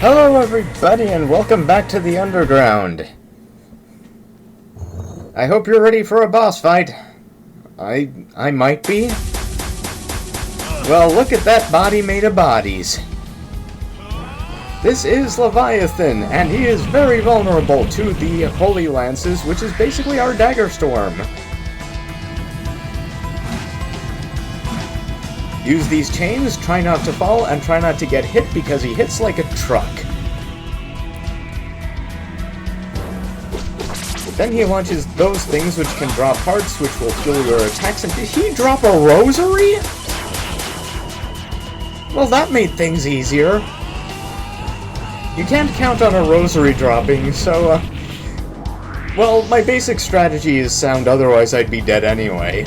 Hello everybody and welcome back to the Underground. I hope you're ready for a boss fight. I might be. Well, look at that body made of bodies. This is Leviathan, and he is very vulnerable to the Holy Lances, which is basically our Dagger Storm. Use these chains, try not to fall, and try not to get hit because he hits like a truck. Then he launches those things which can drop hearts, which will fuel your attacks. And did he drop a rosary? Well, that made things easier. You can't count on a rosary dropping, so, well, my basic strategy is sound, otherwise I'd be dead anyway.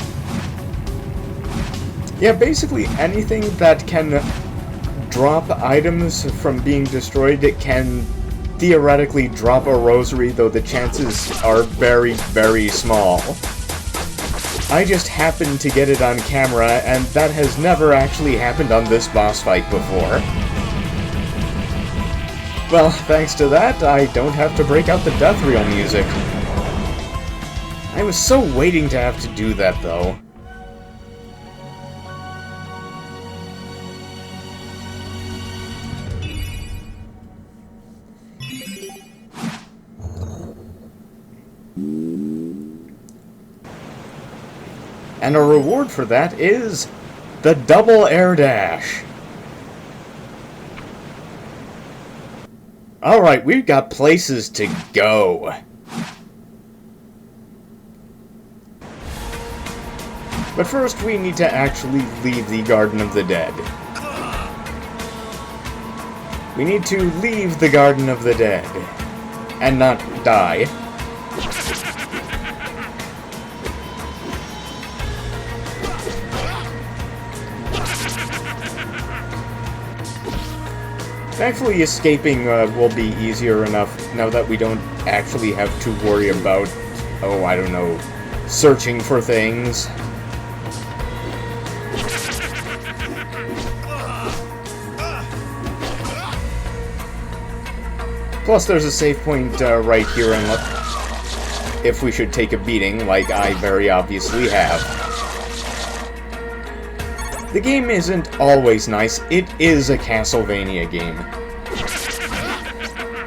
Yeah, basically anything that can drop items from being destroyed, it can theoretically drop a rosary, though the chances are very, very small. I just happened to get it on camera, and that has never actually happened on this boss fight before. Well, thanks to that, I don't have to break out the death reel music. I was so waiting to have to do that, though. And a reward for that is the double air dash. Alright, we've got places to go. But first we need to actually leave the Garden of the Dead. We need to leave the Garden of the Dead. And not die. Thankfully, escaping will be easier enough now that we don't actually have to worry about, oh, I don't know, searching for things. Plus, there's a save point right here, and if we should take a beating, like I very obviously have. The game isn't always nice, it is a Castlevania game.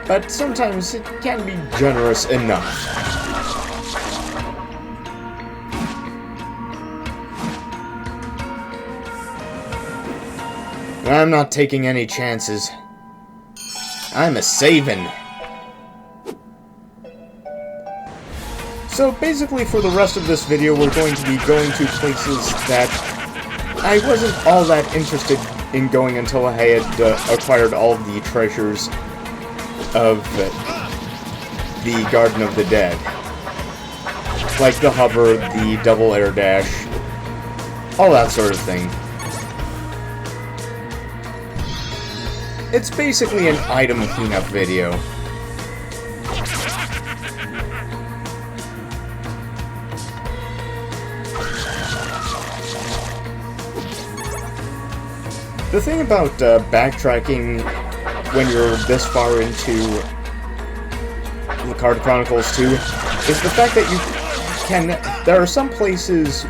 But sometimes it can be generous enough. I'm not taking any chances. I'm a savin'. So basically for the rest of this video we're going to be going to places that I wasn't all that interested in going until I had acquired all of the treasures of the Garden of the Dead. Like the hover, the double air dash, all that sort of thing. It's basically an item cleanup video. The thing about backtracking when you're this far into Lecarde Chronicles 2 is the fact that you can... There are some places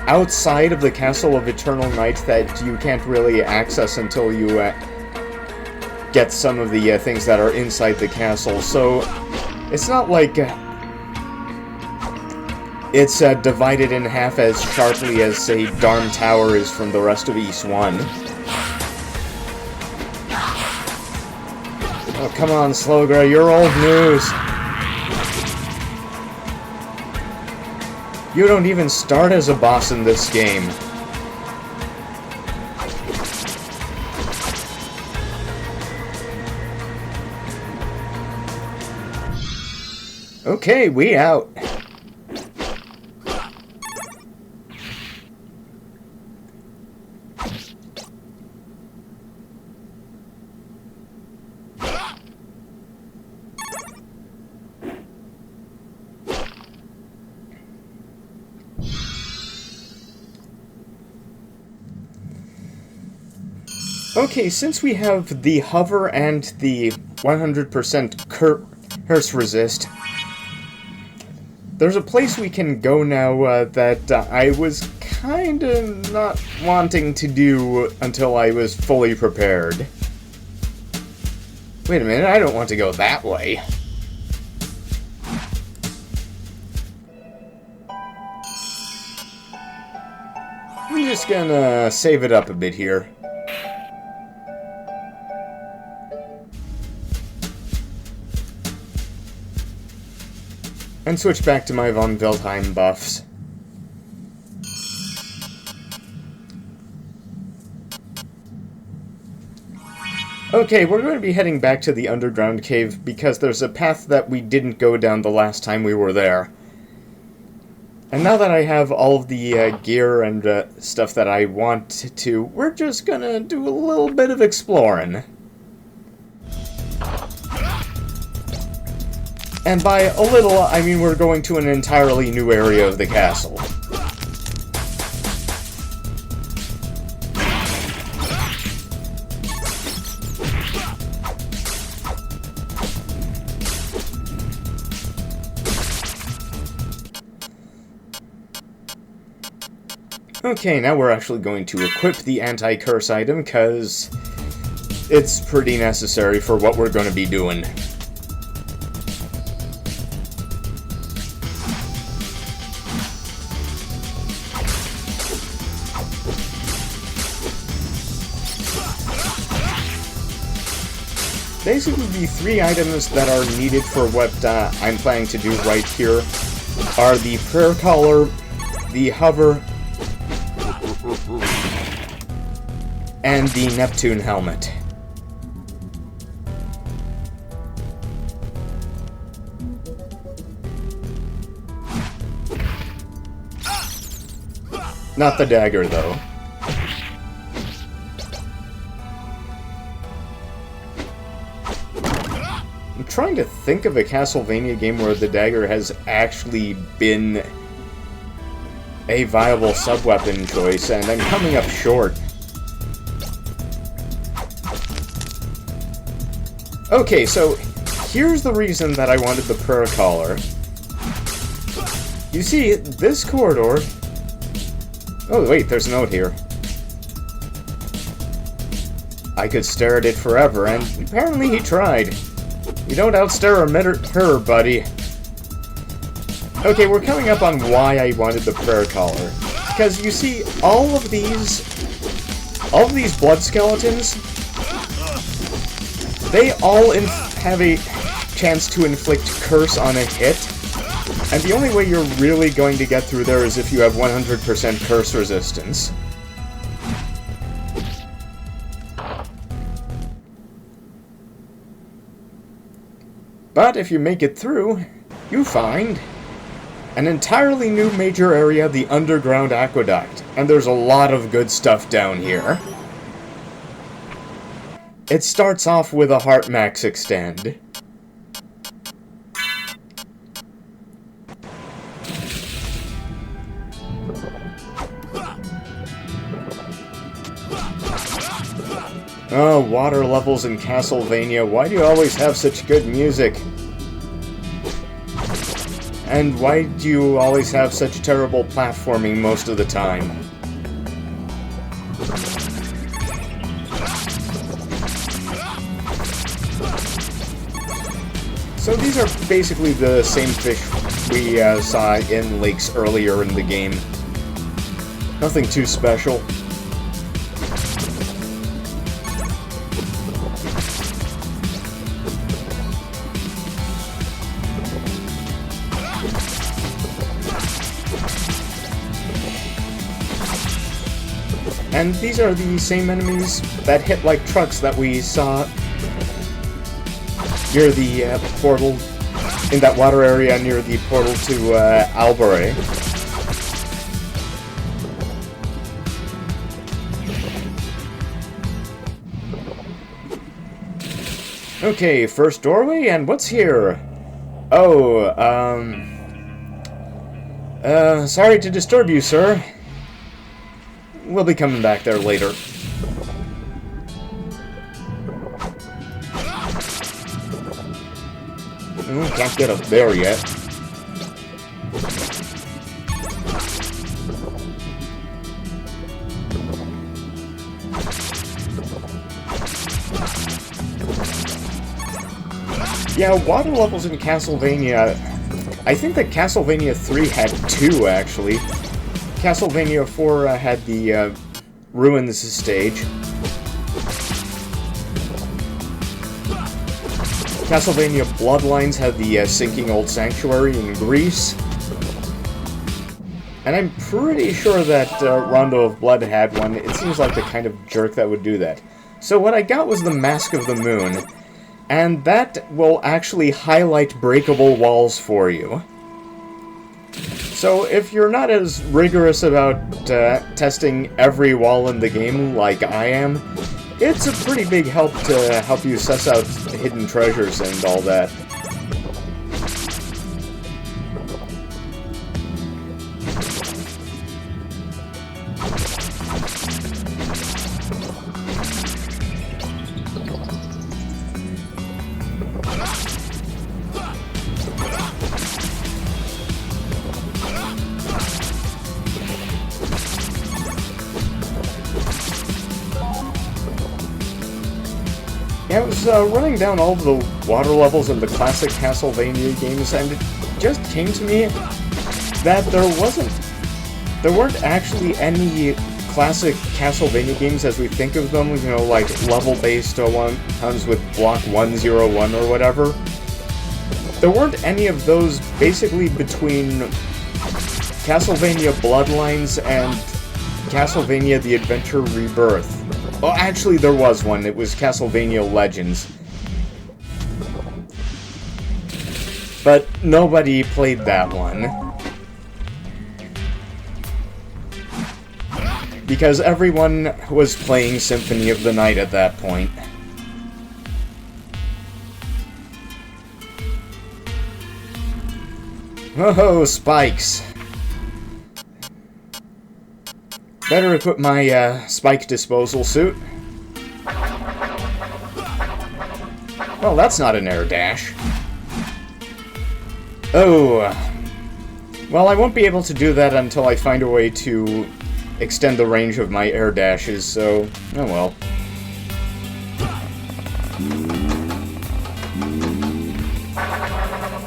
outside of the Castle of Eternal Night that you can't really access until you get some of the things that are inside the castle, so it's not like it's divided in half as sharply as, say, Darm Tower is from the rest of East 1. Oh, come on, Slowgra, you're old news. You don't even start as a boss in this game. Okay, we out. Okay, since we have the hover and the 100% curse resist, there's a place we can go now that I was kinda not wanting to do until I was fully prepared. Wait a minute, I don't want to go that way. I'm just gonna save it up a bit here. And switch back to my Von Wildheim buffs. Okay, we're going to be heading back to the underground cave because there's a path that we didn't go down the last time we were there. And now that I have all of the gear and stuff that I want to, we're just gonna do a little bit of exploring. And by a little, I mean we're going to an entirely new area of the castle. Okay, now we're actually going to equip the anti-curse item, because it's pretty necessary for what we're going to be doing. Basically, the three items that are needed for what I'm planning to do right here are the prayer collar, the hover, and the Neptune helmet. Not the dagger, though. I'm trying to think of a Castlevania game where the dagger has actually been a viable sub-weapon choice, and I'm coming up short. Okay, so here's the reason that I wanted the prayer collar. You see, this corridor... Oh, wait, there's a note here. I could stare at it forever, and apparently he tried. You don't outstare a mirror, buddy. Okay, we're coming up on why I wanted the prayer collar. Because, you see, all of these blood skeletons, they all have a chance to inflict curse on a hit, and the only way you're really going to get through there is if you have 100% curse resistance. But if you make it through, you find an entirely new major area, the Underground Aqueduct, and there's a lot of good stuff down here. It starts off with a Heart Max extend. Oh, water levels in Castlevania, why do you always have such good music? And why do you always have such terrible platforming most of the time? So these are basically the same fish we saw in lakes earlier in the game. Nothing too special. And these are the same enemies that hit like trucks that we saw near the portal, in that water area near the portal to Albore. Okay, first doorway, and what's here? Oh, sorry to disturb you, sir. We'll be coming back there later. Can't get up there yet. Yeah, water levels in Castlevania... I think that Castlevania 3 had 2, actually. Castlevania 4 had the Ruins stage. Castlevania Bloodlines had the Sinking Old Sanctuary in Greece. And I'm pretty sure that Rondo of Blood had one. It seems like the kind of jerk that would do that. So what I got was the Mask of the Moon. And that will actually highlight breakable walls for you. So if you're not as rigorous about testing every wall in the game like I am, it's a pretty big help to help you suss out hidden treasures and all that. Yeah, I was running down all the water levels in the classic Castlevania games, and it just came to me that there weren't actually any classic Castlevania games as we think of them, you know, like level-based ones with Block 101 or whatever. There weren't any of those basically between Castlevania Bloodlines and Castlevania The Adventure Rebirth. Well, actually, there was one. It was Castlevania Legends. But nobody played that one. Because everyone was playing Symphony of the Night at that point. Oh, spikes. Better equip my spike disposal suit. Well, that's not an air dash. Oh. Well, I won't be able to do that until I find a way to extend the range of my air dashes, so... oh well.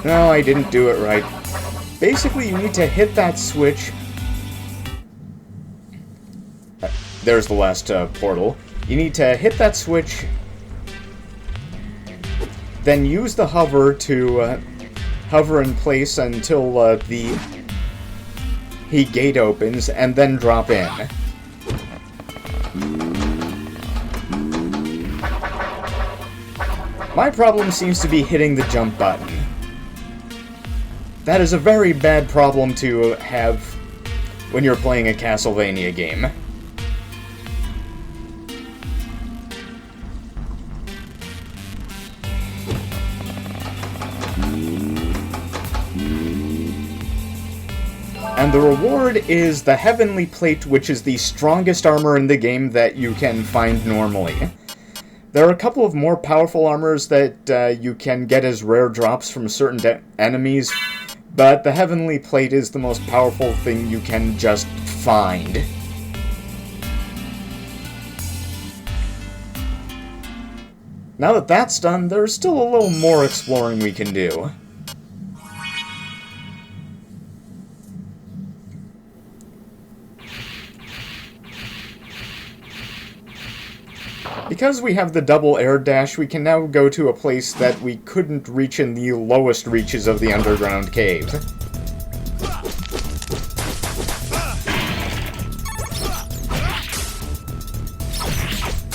No, I didn't do it right. Basically, you need to hit that switch... There's the last portal. You need to hit that switch, then use the hover to hover in place until the gate opens, and then drop in. My problem seems to be hitting the jump button. That is a very bad problem to have when you're playing a Castlevania game. And the reward is the Heavenly Plate, which is the strongest armor in the game that you can find normally. There are a couple of more powerful armors that you can get as rare drops from certain enemies, but the Heavenly Plate is the most powerful thing you can just find. Now that that's done, there's still a little more exploring we can do. Because we have the double air dash, we can now go to a place that we couldn't reach in the lowest reaches of the underground cave.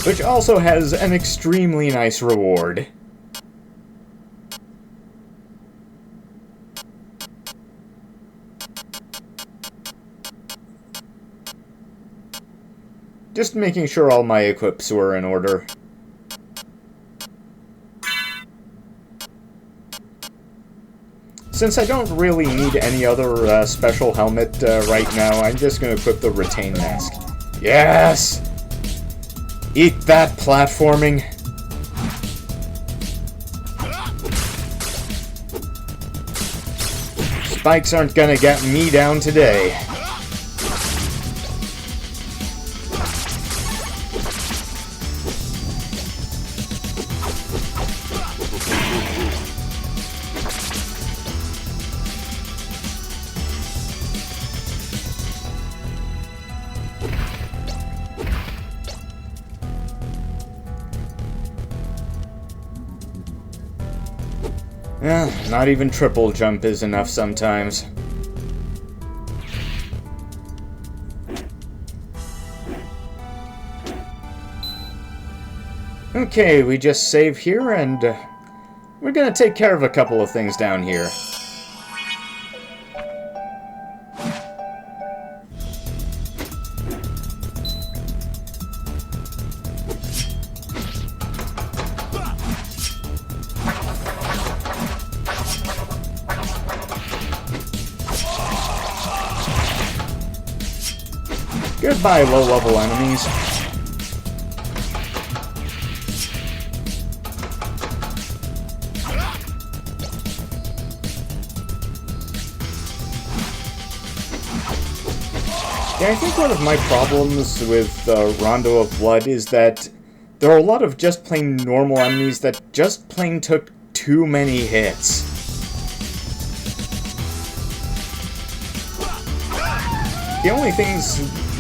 Which also has an extremely nice reward. Just making sure all my equips were in order. Since I don't really need any other special helmet right now, I'm just going to equip the Retain Mask. Yes! Eat that, platforming! spikes aren't gonna get me down today. Not even triple jump is enough sometimes. Okay, we just save here, and we're gonna take care of a couple of things down here. Goodbye, low-level enemies. Yeah, I think one of my problems with Rondo of Blood is that there are a lot of just plain normal enemies that just plain took too many hits.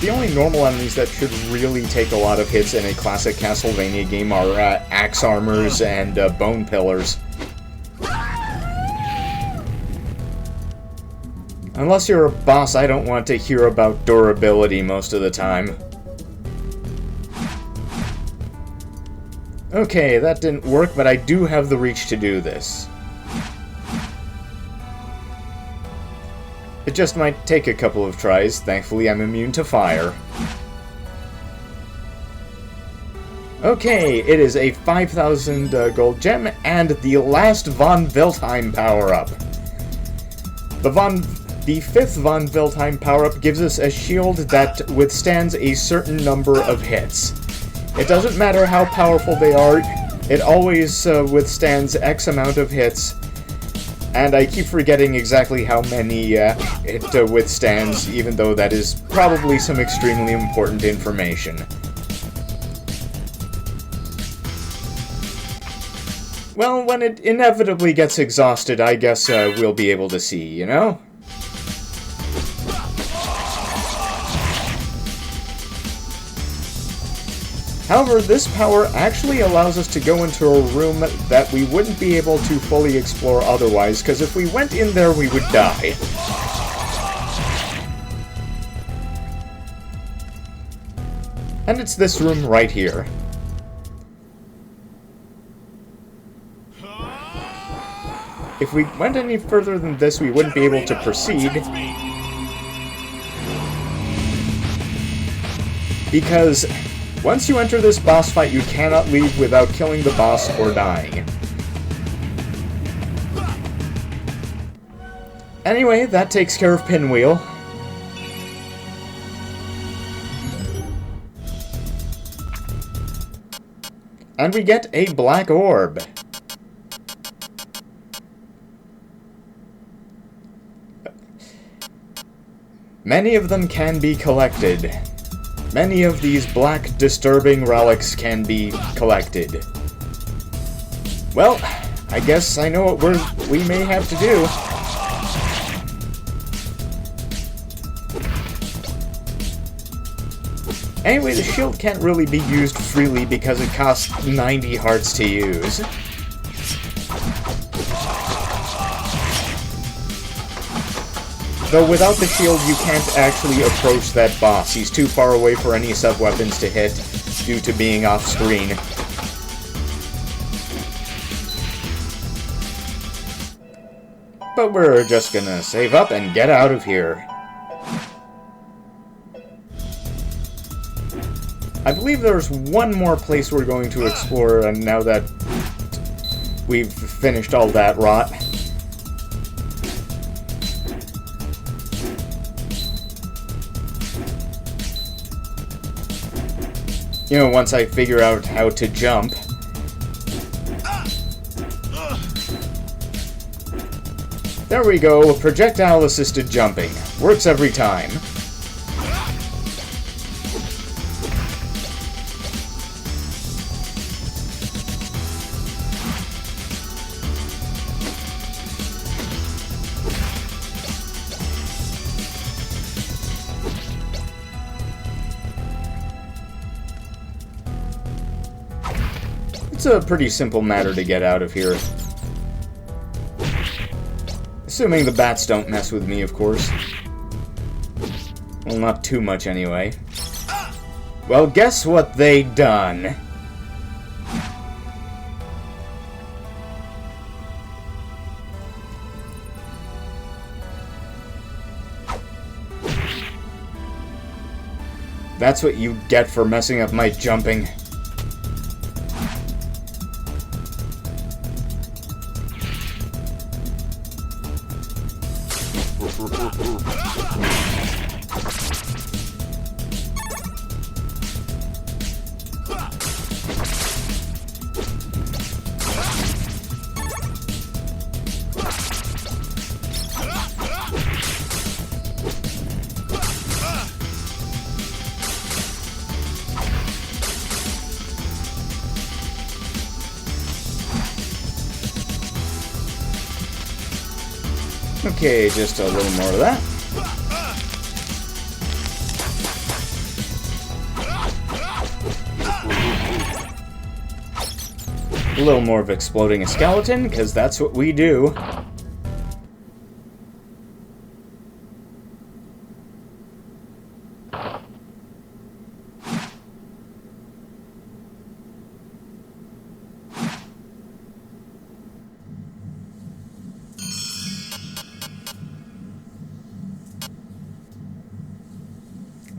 The only normal enemies that should really take a lot of hits in a classic Castlevania game are axe armors and bone pillars. Unless you're a boss, I don't want to hear about durability most of the time. Okay, that didn't work, but I do have the reach to do this. It just might take a couple of tries. Thankfully, I'm immune to fire. Okay, it is a 5,000 gold gem and the last Von Wildheim power-up. The fifth Von Wildheim power-up gives us a shield that withstands a certain number of hits. It doesn't matter how powerful they are, it always withstands X amount of hits. And I keep forgetting exactly how many it withstands, even though that is probably some extremely important information. Well, when it inevitably gets exhausted, I guess we'll be able to see, you know? However, this power actually allows us to go into a room that we wouldn't be able to fully explore otherwise, because if we went in there, we would die. And it's this room right here. If we went any further than this, we wouldn't be able to proceed, because once you enter this boss fight, you cannot leave without killing the boss or dying. Anyway, that takes care of Pinwheel. And we get a black orb. Many of them can be collected. Many of these black, disturbing relics can be collected. Well, I guess I know what we may have to do. Anyway, the shield can't really be used freely because it costs 90 hearts to use. Though without the shield, you can't actually approach that boss. He's too far away for any sub-weapons to hit, due to being off-screen. But we're just gonna save up and get out of here. I believe there's one more place we're going to explore now that we've finished all that rot. You know, once I figure out how to jump. There we go, projectile-assisted jumping. Works every time. It's a pretty simple matter to get out of here. Assuming the bats don't mess with me, of course. Well, not too much anyway. Well, guess what they done? That's what you get for messing up my jumping. Okay, just a little more of that. A little more of exploding a skeleton, because that's what we do.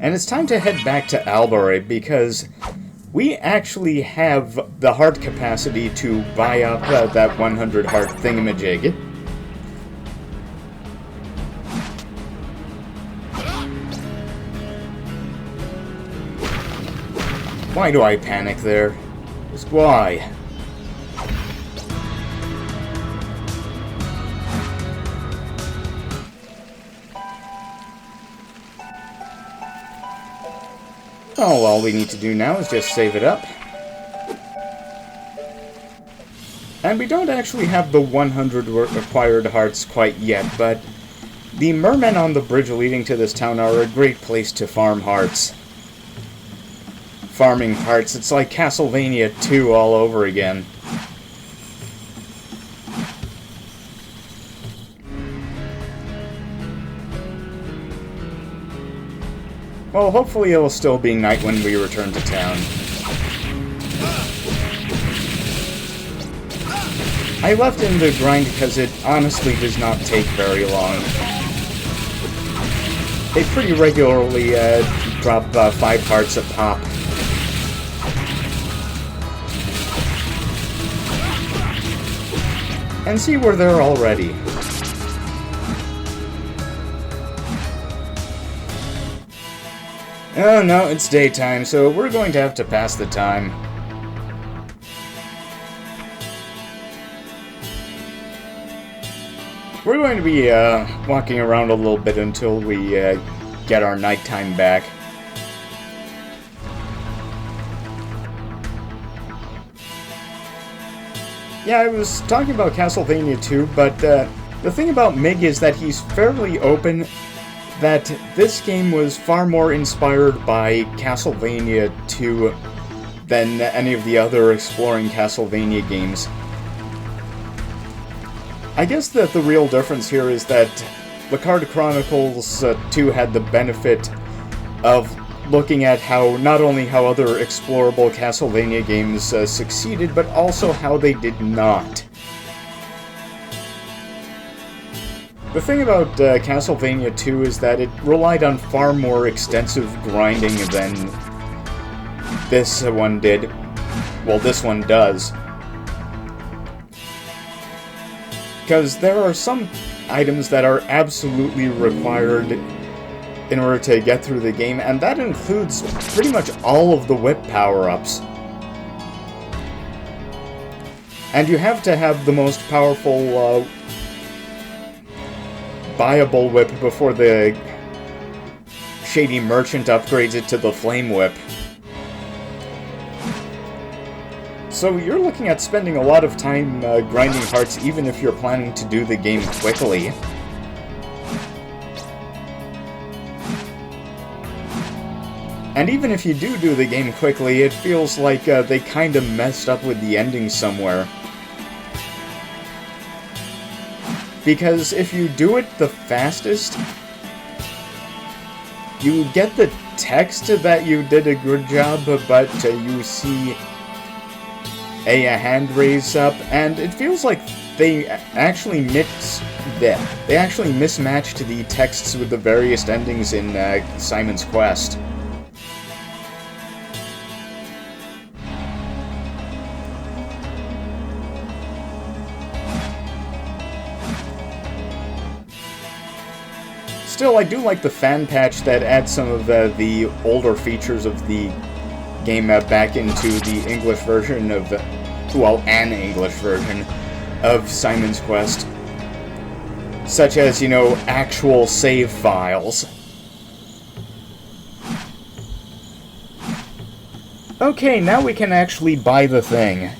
And it's time to head back to Albury, because we actually have the heart capacity to buy up that 100 heart thingamajig. Why do I panic there? Just why? Oh, all we need to do now is just save it up. And we don't actually have the 100 required hearts quite yet, but the mermen on the bridge leading to this town are a great place to farm hearts. Farming hearts, it's like Castlevania 2 all over again. Well, hopefully it'll still be night when we return to town. I left in the grind because it honestly does not take very long. They pretty regularly drop 5 hearts a pop. And see, we're there already. Oh no, it's daytime, so we're going to have to pass the time. We're going to be walking around a little bit until we get our nighttime back. Yeah, I was talking about Castlevania 2, but the thing about Mig is that he's fairly open that this game was far more inspired by Castlevania 2 than any of the other exploring Castlevania games. I guess that the real difference here is that Lecarde Chronicles 2 had the benefit of looking at how not only how other explorable Castlevania games succeeded, but also how they did not. The thing about Castlevania 2 is that it relied on far more extensive grinding than this one did. Well, this one does. Because there are some items that are absolutely required in order to get through the game, and that includes pretty much all of the whip power-ups. And you have to have the most powerful buy a bullwhip before the shady merchant upgrades it to the flame whip. So you're looking at spending a lot of time grinding hearts, even if you're planning to do the game quickly. And even if you do the game quickly, it feels like they kind of messed up with the ending somewhere. Because if you do it the fastest, you get the text that you did a good job, but you see a hand raise up, and it feels like they actually mismatched the texts with the various endings in Simon's Quest. Still, I do like the fan patch that adds some of the older features of the game back into the English version of, well, an English version of Simon's Quest. Such as, you know, actual save files. Okay, now we can actually buy the thing.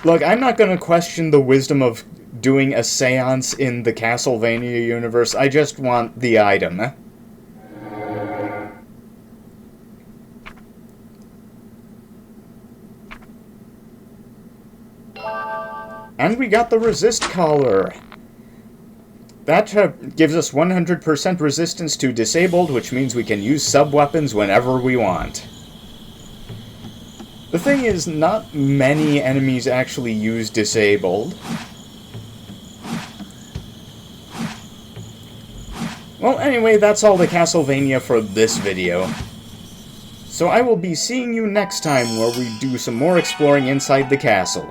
Look, I'm not gonna question the wisdom of doing a seance in the Castlevania universe, I just want the item. And we got the resist collar. That gives us 100% resistance to disabled, which means we can use sub-weapons whenever we want. The thing is, not many enemies actually use disabled. Well, anyway, that's all the Castlevania for this video. So I will be seeing you next time where we do some more exploring inside the castle.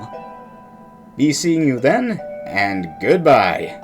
Be seeing you then, and goodbye.